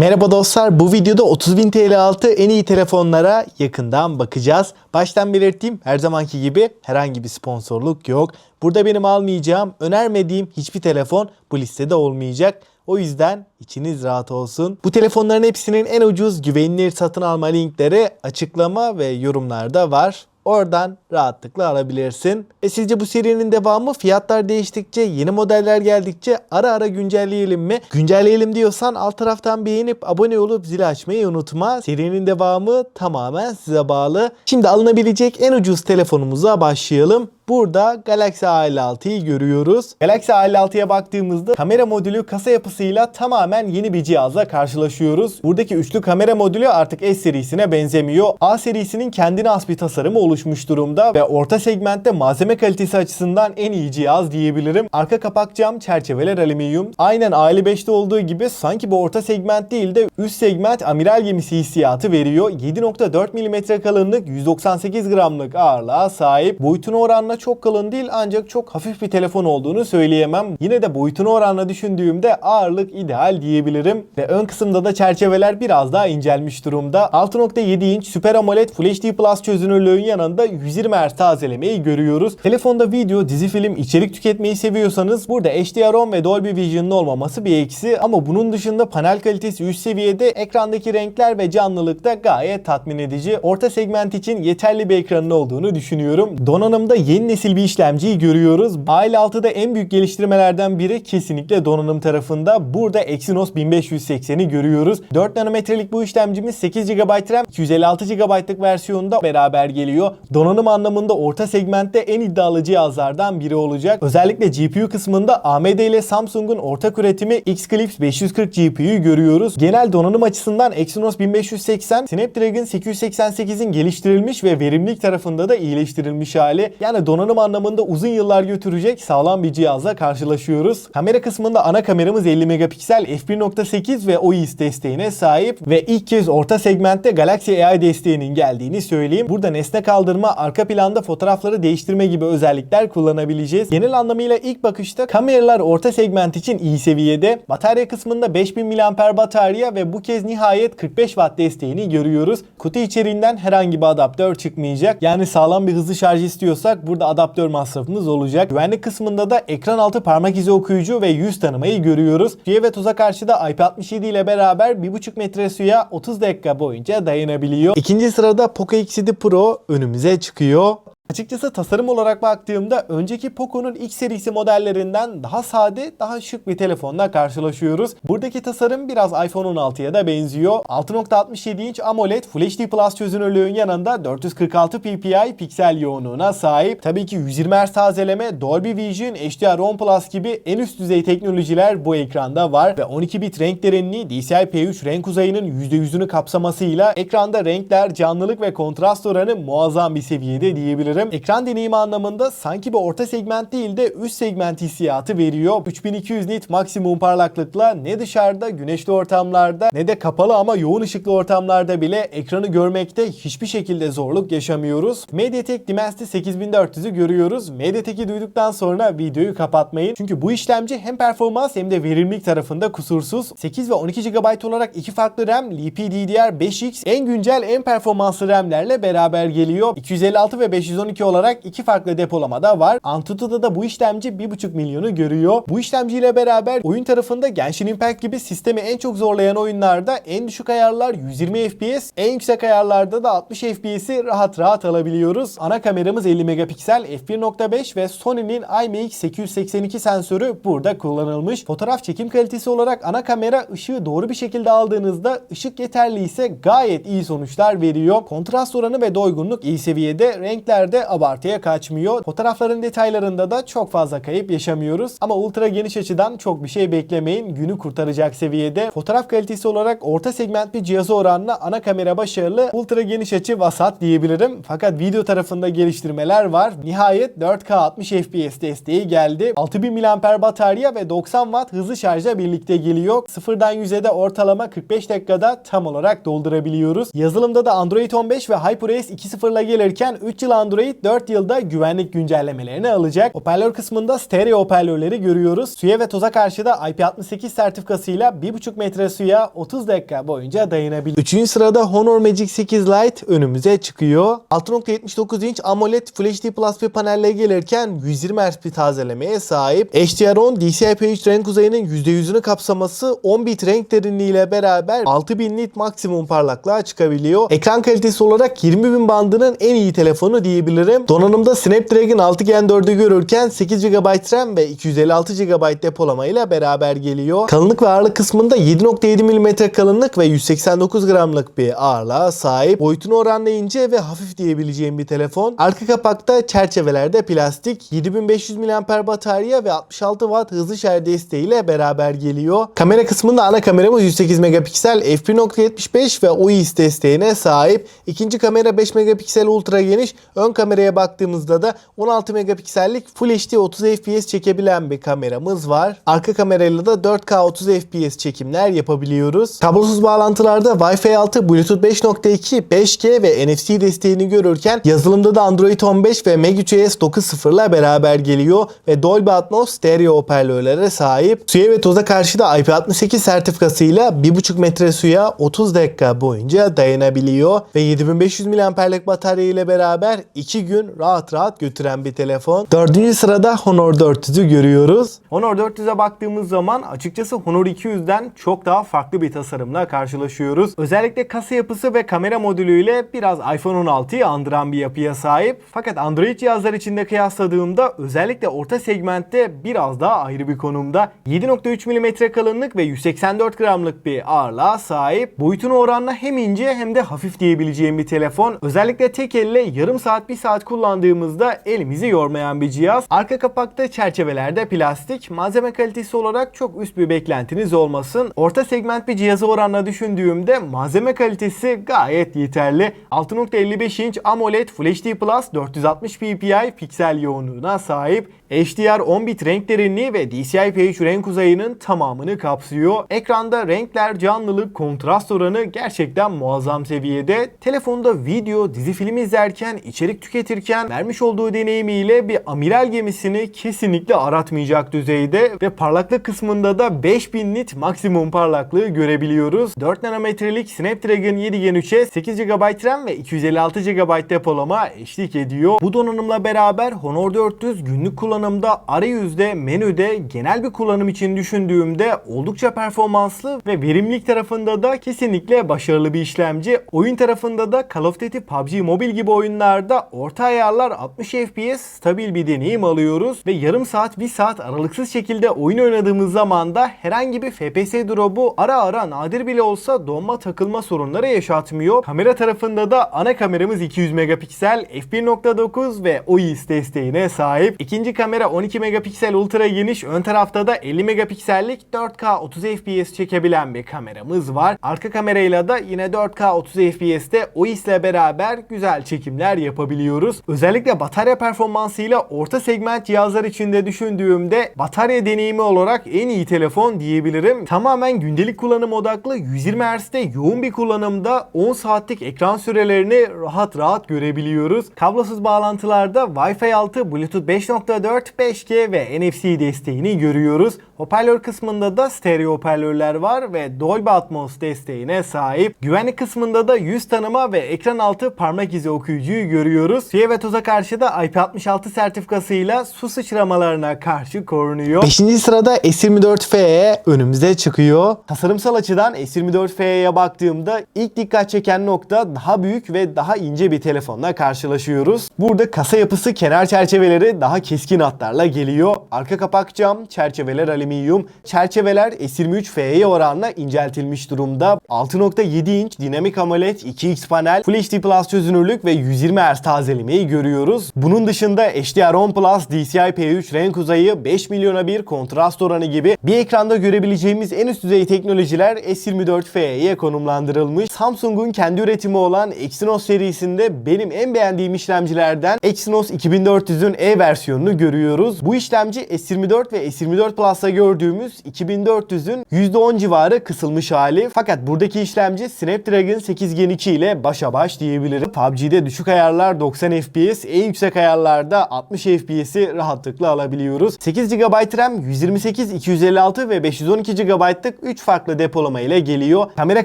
Merhaba dostlar, bu videoda 30.000 TL altı en iyi telefonlara yakından bakacağız. Baştan belirteyim, her zamanki gibi herhangi bir sponsorluk yok. Burada benim almayacağım, önermediğim hiçbir telefon bu listede olmayacak. O yüzden içiniz rahat olsun. Bu telefonların hepsinin en ucuz güvenilir satın alma linkleri açıklama ve yorumlarda var. Oradan rahatlıkla alabilirsin. Sizce bu serinin devamı fiyatlar değiştikçe, yeni modeller geldikçe ara ara güncelleyelim mi? Güncelleyelim diyorsan alt taraftan beğenip abone olup zil açmayı unutma. Serinin devamı tamamen size bağlı. Şimdi alınabilecek en ucuz telefonumuza başlayalım. Burada Galaxy A56'yı görüyoruz. Galaxy A56'ya baktığımızda kamera modülü kasa yapısıyla tamamen yeni bir cihazla karşılaşıyoruz. Buradaki üçlü kamera modülü artık S serisine benzemiyor. A serisinin kendine has bir tasarımı oluşmuş durumda ve orta segmentte malzeme kalitesi açısından en iyi cihaz diyebilirim. Arka kapak cam, çerçeveler alüminyum. Aynen A55'te olduğu gibi sanki bu orta segment değil de üst segment amiral gemisi hissiyatı veriyor. 7.4 mm kalınlık, 198 gramlık ağırlığa sahip. Boyutuna oranla çok kalın değil ancak çok hafif bir telefon olduğunu söyleyemem. Yine de boyutuna oranla düşündüğümde ağırlık ideal diyebilirim. Ve ön kısımda da çerçeveler biraz daha incelmiş durumda. 6.7 inç Super AMOLED Full HD Plus çözünürlüğün yanında 120 Hz tazelemeyi görüyoruz. Telefonda video, dizi, film, içerik tüketmeyi seviyorsanız burada HDR10 ve Dolby Vision'ın olmaması bir eksi ama bunun dışında panel kalitesi üst seviyede, ekrandaki renkler ve canlılık da gayet tatmin edici. Orta segment için yeterli bir ekranın olduğunu düşünüyorum. Donanımda yeni nesil bir işlemciyi görüyoruz. A56'da en büyük geliştirmelerden biri kesinlikle donanım tarafında. Burada Exynos 1580'i görüyoruz. 4 nanometrelik bu işlemcimiz 8 GB RAM, 256 GB'lık versiyonunda beraber geliyor. Donanım anlamında orta segmentte en iddialı cihazlardan biri olacak. Özellikle GPU kısmında AMD ile Samsung'un ortak üretimi X-Clips 540 GPU'yu görüyoruz. Genel donanım açısından Exynos 1580, Snapdragon 888'in geliştirilmiş ve verimlilik tarafında da iyileştirilmiş hali. Yani donanım anlamında uzun yıllar götürecek sağlam bir cihazla karşılaşıyoruz. Kamera kısmında ana kameramız 50 megapiksel, f1.8 ve OIS desteğine sahip ve ilk kez orta segmentte Galaxy AI desteğinin geldiğini söyleyeyim. Burada nesne kaldırma, arka planda fotoğrafları değiştirme gibi özellikler kullanabileceğiz. Genel anlamıyla ilk bakışta kameralar orta segment için iyi seviyede. Batarya kısmında 5000 mAh batarya ve bu kez nihayet 45 Watt desteğini görüyoruz. Kutu içeriğinden herhangi bir adaptör çıkmayacak. Yani sağlam bir hızlı şarj istiyorsak burada adaptör masrafımız olacak. Güvenlik kısmında da ekran altı parmak izi okuyucu ve yüz tanımayı görüyoruz. Suya ve toza karşı da IP67 ile beraber 1,5 metre suya 30 dakika boyunca dayanabiliyor. İkinci sırada Poco X7 Pro önümüze çıkıyor. Açıkçası tasarım olarak baktığımda önceki Poco'nun X serisi modellerinden daha sade, daha şık bir telefonla karşılaşıyoruz. Buradaki tasarım biraz iPhone 16'ya da benziyor. 6.67 inç AMOLED Full HD Plus çözünürlüğün yanında 446 ppi piksel yoğunluğuna sahip. Tabii ki 120 Hz tazeleme, Dolby Vision, HDR10 Plus gibi en üst düzey teknolojiler bu ekranda var ve 12 bit renk derinliği DCI-P3 renk uzayının %100'ünü kapsamasıyla ekranda renkler, canlılık ve kontrast oranı muazzam bir seviyede diyebilirim. Ekran deneyimi anlamında sanki bir orta segment değil de üst segment hissiyatı veriyor. 3200 nit maksimum parlaklıkla ne dışarıda güneşli ortamlarda ne de kapalı ama yoğun ışıklı ortamlarda bile ekranı görmekte hiçbir şekilde zorluk yaşamıyoruz. MediaTek Dimensity 8400'ü görüyoruz. MediaTek'i duyduktan sonra videoyu kapatmayın. Çünkü bu işlemci hem performans hem de verimlilik tarafında kusursuz. 8 ve 12 GB olarak iki farklı RAM, LPDDR5X en güncel en performanslı RAM'lerle beraber geliyor. 256 ve 512 olarak iki farklı depolamada var. Antutu'da da bu işlemci 1,5 milyonu görüyor. Bu işlemciyle beraber oyun tarafında Genshin Impact gibi sistemi en çok zorlayan oyunlarda en düşük ayarlar 120 FPS, en yüksek ayarlarda da 60 FPS'i rahat alabiliyoruz. Ana kameramız 50 megapiksel, f1.5 ve Sony'nin IMX882 sensörü burada kullanılmış. Fotoğraf çekim kalitesi olarak ana kamera ışığı doğru bir şekilde aldığınızda ışık yeterli ise gayet iyi sonuçlar veriyor. Kontrast oranı ve doygunluk iyi seviyede, renklerde abartıya kaçmıyor. Fotoğrafların detaylarında da çok fazla kayıp yaşamıyoruz. Ama ultra geniş açıdan çok bir şey beklemeyin. Günü kurtaracak seviyede. Fotoğraf kalitesi olarak orta segment bir cihaza oranla ana kamera başarılı. Ultra geniş açı vasat diyebilirim. Fakat video tarafında geliştirmeler var. Nihayet 4K 60 FPS desteği geldi. 6000 mAh batarya ve 90 Watt hızlı şarjla birlikte geliyor. Sıfırdan 100'e de ortalama 45 dakikada tam olarak doldurabiliyoruz. Yazılımda da Android 15 ve HyperOS 2.0 ile gelirken 3 yıl Android Android 4 yılda güvenlik güncellemelerini alacak. Hoparlör kısmında stereo hoparlörleri görüyoruz. Suya ve toza karşı da IP68 sertifikasıyla 1,5 metre suya 30 dakika boyunca dayanabilir. 3. sırada Honor Magic 8 Lite önümüze çıkıyor. 6.79 inç AMOLED Full HD Plus bir panelle gelirken 120 Hz bir tazelemeye sahip. HDR10 DCI-P3 renk uzayının %100'ünü kapsaması 10 bit renk derinliği ile beraber 6000 nit maksimum parlaklığa çıkabiliyor. Ekran kalitesi olarak 20.000 bandının en iyi telefonu diyebilirim. Donanımda Snapdragon 6 Gen 4'ü görürken 8 GB RAM ve 256 GB depolama ile beraber geliyor. Kalınlık ve ağırlık kısmında 7.7 mm kalınlık ve 189 gramlık bir ağırlığa sahip. Boyutunu oranla ince ve hafif diyebileceğim bir telefon. Arka kapakta çerçevelerde plastik, 7500 mAh batarya ve 66 Watt hızlı şarj desteğiyle beraber geliyor. Kamera kısmında ana kameramız 108 megapiksel f1.75 ve OIS desteğine sahip. İkinci kamera 5 megapiksel ultra geniş. Ön kameraya baktığımızda da 16 megapiksellik Full HD 30 FPS çekebilen bir kameramız var. Arka kamerayla da 4K 30 FPS çekimler yapabiliyoruz. Kablosuz bağlantılarda Wi-Fi 6, Bluetooth 5.2, 5G ve NFC desteğini görürken yazılımda da Android 15 ve MagUX 9.0 ile beraber geliyor ve Dolby Atmos stereo hoparlörlere sahip. Suya ve toza karşı da IP68 sertifikasıyla 1,5 metre suya 30 dakika boyunca dayanabiliyor ve 7500 mAh'lik batarya ile beraber 2 gün rahat götüren bir telefon. 4. sırada Honor 400'ü görüyoruz. Honor 400'e baktığımız zaman açıkçası Honor 200'den çok daha farklı bir tasarımla karşılaşıyoruz. Özellikle kasa yapısı ve kamera modülüyle biraz iPhone 16'yı andıran bir yapıya sahip. Fakat Android cihazlar içinde kıyasladığımda özellikle orta segmentte biraz daha ayrı bir konumda. 7.3 mm kalınlık ve 184 gramlık bir ağırlığa sahip. Boyutunu oranla hem ince hem de hafif diyebileceğim bir telefon. Özellikle tek elle yarım saat 1 saat kullandığımızda elimizi yormayan bir cihaz. Arka kapakta çerçevelerde plastik. Malzeme kalitesi olarak çok üst bir beklentiniz olmasın. Orta segment bir cihazı oranla düşündüğümde malzeme kalitesi gayet yeterli. 6.55 inç AMOLED Full HD Plus 460 ppi piksel yoğunluğuna sahip. HDR 10 bit renk derinliği ve DCI-P3 renk uzayının tamamını kapsıyor. Ekranda renkler, canlılık, kontrast oranı gerçekten muazzam seviyede. Telefonda video, dizi film izlerken, içerik tüketirken vermiş olduğu deneyimiyle bir amiral gemisini kesinlikle aratmayacak düzeyde ve parlaklık kısmında da 5000 nit maksimum parlaklığı görebiliyoruz. 4 nanometrelik Snapdragon 7 Gen 3'e 8 GB RAM ve 256 GB depolama eşlik ediyor. Bu donanımla beraber Honor 400 günlük kullanımda, arayüzde, menüde, genel bir kullanım için düşündüğümde oldukça performanslı ve verimlilik tarafında da kesinlikle başarılı bir işlemci. Oyun tarafında da Call of Duty, PUBG Mobile gibi oyunlarda orta ayarlar 60 FPS stabil bir deneyim alıyoruz ve yarım saat 1 saat aralıksız şekilde oyun oynadığımız zaman da herhangi bir FPS drop'u ara nadir bile olsa donma takılma sorunları yaşatmıyor. Kamera tarafında da ana kameramız 200 megapiksel f1.9 ve OIS desteğine sahip. İkinci kamera 12 megapiksel ultra geniş, ön tarafta da 50 megapiksellik 4K 30 FPS çekebilen bir kameramız var. Arka kamerayla da yine 4K 30 FPS'te OIS ile beraber güzel çekimler yapabiliyoruz. Özellikle batarya performansıyla orta segment cihazlar içinde düşündüğümde batarya deneyimi olarak en iyi telefon diyebilirim. Tamamen gündelik kullanım odaklı 120 Hz'de yoğun bir kullanımda 10 saatlik ekran sürelerini rahat görebiliyoruz. Kablosuz bağlantılarda Wi-Fi 6, Bluetooth 5.4, 5G ve NFC desteğini görüyoruz. Hoparlör kısmında da stereo hoparlörler var ve Dolby Atmos desteğine sahip. Güvenlik kısmında da yüz tanıma ve ekran altı parmak izi okuyucuyu görüyoruz. Suya ve toza karşı da IP66 sertifikasıyla su sıçramalarına karşı korunuyor. 5. sırada S24FE önümüze çıkıyor. Tasarımsal açıdan S24FE'ye baktığımda ilk dikkat çeken nokta daha büyük ve daha ince bir telefonla karşılaşıyoruz. Burada kasa yapısı, kenar çerçeveleri daha keskin hatlarla geliyor. Arka kapak cam, çerçeveler alüminyum. Çerçeveler S23FE'ye oranla inceltilmiş durumda. 6.7 inç dinamik AMOLED 2X panel, Full HD Plus çözünürlük ve 120 Hz tazelemeyi görüyoruz. Bunun dışında HDR10 Plus, DCI-P3 renk uzayı, 5 milyona bir kontrast oranı gibi bir ekranda görebileceğimiz en üst düzey teknolojiler S24FE'ye konumlandırılmış. Samsung'un kendi üretimi olan Exynos serisinde benim en beğendiğim işlemcilerden Exynos 2400'ün E versiyonunu görüyoruz. Bu işlemci S24 ve S24 Plus'ta gördüğümüz 2400'ün %10 civarı kısılmış hali. Fakat buradaki işlemci Snapdragon 8 Gen 2 ile başa baş diyebilirim. PUBG'de düşük ayarlar 90 FPS, en yüksek ayarlarda 60 FPS'i rahatlıkla alabiliyoruz. 8 GB RAM, 128, 256 ve 512 GB'lık 3 farklı depolama ile geliyor. Kamera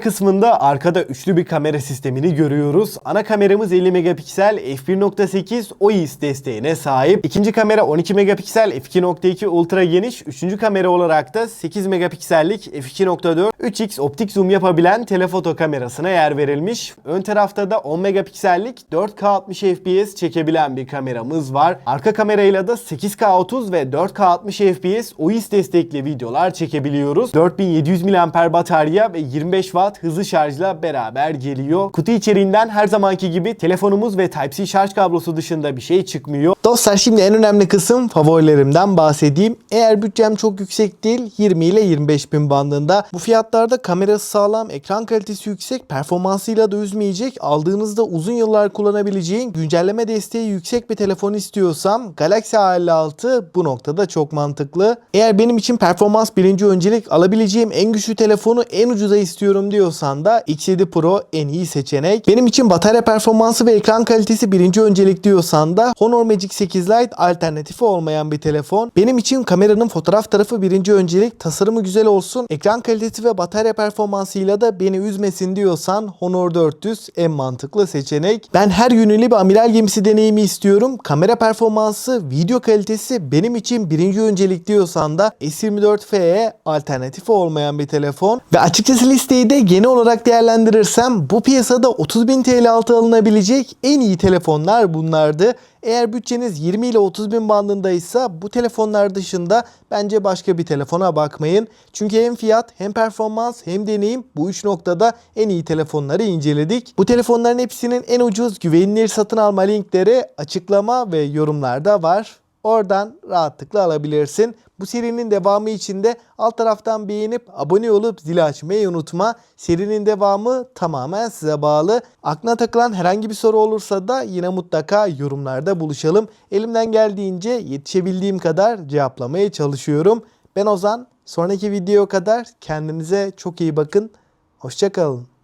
kısmında arkada üçlü bir kamera sistemini görüyoruz. Ana kameramız 50 megapiksel f1.8 OIS desteğine sahip. İkinci kamera 12 megapiksel f2.2 ultra geniş. Üçüncü kamera olarak da 8 megapiksellik f2.4 3x optik zoom yapabilen telefoto kamerasına yer verilmiş. Ön tarafta da 10 megapiksellik 4K 60 FPS çekebilen bir kameramız var. Arka kamerayla da 8K 30 ve 4K 60 FPS OIS destekli videolar çekebiliyoruz. 4700 mAh batarya ve 25 Watt hızlı şarjla beraber geliyor. Kutu içeriğinden her zamanki gibi telefonumuz ve Type-C şarj kablosu dışında bir şey çıkmıyor. Dostlar, şimdi en önemli kısım favorilerimden bahsedeyim. Eğer bütçem çok yüksek değil, 20 ile 25 bin bandında. Bu fiyatlarda kamerası sağlam, ekran kalitesi yüksek, performansıyla da üzmeyecek, aldığınızda uzun yıllar kullanabileceğin, güncelleme desteği yüksek bir telefon istiyorsam Galaxy A56 bu noktada çok mantıklı. Eğer benim için performans birinci öncelik, alabileceğim en güçlü telefonu en ucuza istiyorum diyorsan da X7 Pro en iyi seçenek. Benim için batarya performansı ve ekran kalitesi birinci öncelik diyorsan da Honor Magic 8 Lite alternatifi olmayan bir telefon. Benim için kameranın fotoğraf tarafı birinci öncelik, tasarımı güzel olsun, ekran kalitesi ve batarya performansıyla da beni üzmesin diyorsan Honor 400 en mantıklı seçenek. Ben her yönüyle bir amiral gemisi deneyimi istiyorum. Kamera performansı, video kalitesi benim için birinci öncelik diyorsan da S24 FE alternatifi olmayan bir telefon. Ve açıkçası listeyi de genel olarak değerlendirirsem bu piyasada 30.000 TL altı alınabilecek en iyi telefonlar bunlardı. Eğer bütçeniz 20 ile 30 bin bandındaysa bu telefonlar dışında bence başka bir telefona bakmayın. Çünkü hem fiyat hem performans hem deneyim, bu üç noktada en iyi telefonları inceledik. Bu telefonların hepsinin en ucuz güvenilir satın alma linkleri açıklama ve yorumlarda var. Oradan rahatlıkla alabilirsin. Bu serinin devamı için de alt taraftan beğenip abone olup zili açmayı unutma. Serinin devamı tamamen size bağlı. Aklına takılan herhangi bir soru olursa da yine mutlaka yorumlarda buluşalım. Elimden geldiğince yetişebildiğim kadar cevaplamaya çalışıyorum. Ben Ozan. Sonraki videoya kadar kendinize çok iyi bakın. Hoşça kalın.